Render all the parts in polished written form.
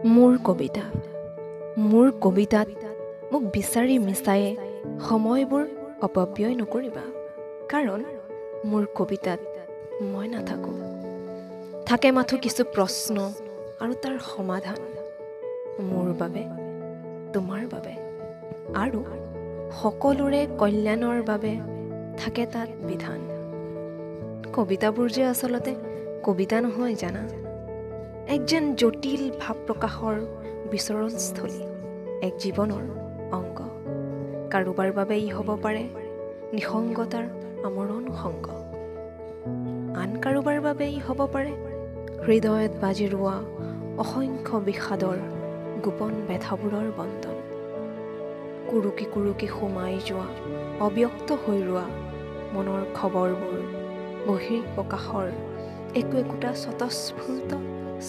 মোৰ কবিতাত মোক বিচাৰি মিছায়ে সময়বোৰ অপব্যয় নকৰিবা, কাৰণ মোৰ কবিতাত মই নাথাকোঁ। থাকে মাথো কিছু প্ৰশ্ন আৰু তাৰ সমাধান, মোৰ বাবে, তোমাৰ বাবে আৰু সকলোৰে কল্যাণৰ বাবে থাকে তাত বিধান। কবিতাবোৰ যে আচলতে কবিতা নহয় জানা, এক যেন জটিল ভাৱ প্ৰকাশৰ বিচৰণস্থলী, এক জীৱনৰ অংগ। কাৰোবাৰ বাবে ই হ'ব পাৰে নিসংগতাৰ আমৰণ সংগ, আন কাৰোবাৰ বাবে ই হ'ব পাৰে হৃদয়ত বাজি ৰোৱা অসংখ্য বিষাদৰ গোপন বেথাবোৰৰ বন্ধন। কুৰুকি কুৰুকি সোমাই যোৱা অব্যক্ত হৈ ৰোৱা মনৰ খবৰবোৰ বহিৰ প্ৰকাশৰ একোটা স্বতঃস্ফূৰ্ত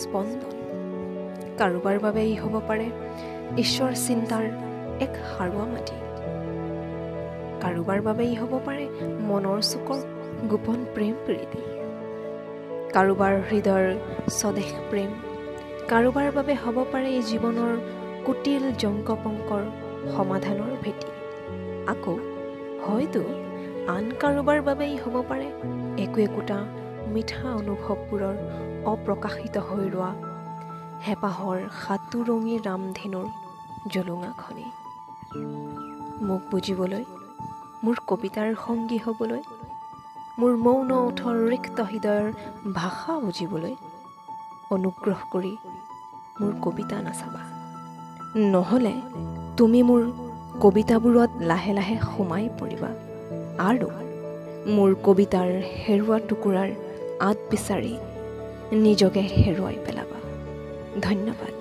স্পন্দন। কাৰোবাৰ বাবে ই হ'ব পাৰে ঈশ্বৰ চিন্তাৰ এক সাৰুৱা মাটি, কাৰোবাৰ বাবে ই হ'ব পাৰে মনৰ চুকৰ গোপন প্ৰেম প্ৰীতি, কাৰোবাৰ হৃদয়ৰ স্বদেশ প্ৰেম, কাৰোবাৰ বাবে হ'ব পাৰে এই জীৱনৰ কুটিল জংকপংকৰ সমাধানৰ ভেটি। আকৌ হয়তো আন কাৰোবাৰ বাবে ই হ'ব পাৰে একোটা মিঠা অনুভৱবোৰৰ অপ্ৰকাশিত হৈ ৰোৱা হেঁপাহৰ সাতোৰঙী ৰামধেনুৰ জলুঙাখনি। মোক বুজিবলৈ, মোৰ কবিতাৰ সংগী হ'বলৈ, মোৰ মৌন ওঠৰ ৰিক্ত হৃদয়ৰ ভাষা বুজিবলৈ অনুগ্ৰহ কৰি মোৰ কবিতা নাচাবা, নহ'লে তুমি মোৰ কবিতাবোৰত লাহে লাহে সোমাই পৰিবা আৰু মোৰ কবিতাৰ হেৰুৱা টুকুৰাৰ আঁত বিচাৰি নিজকে হেৰুৱাই পেলাবা। ধন্যবাদ।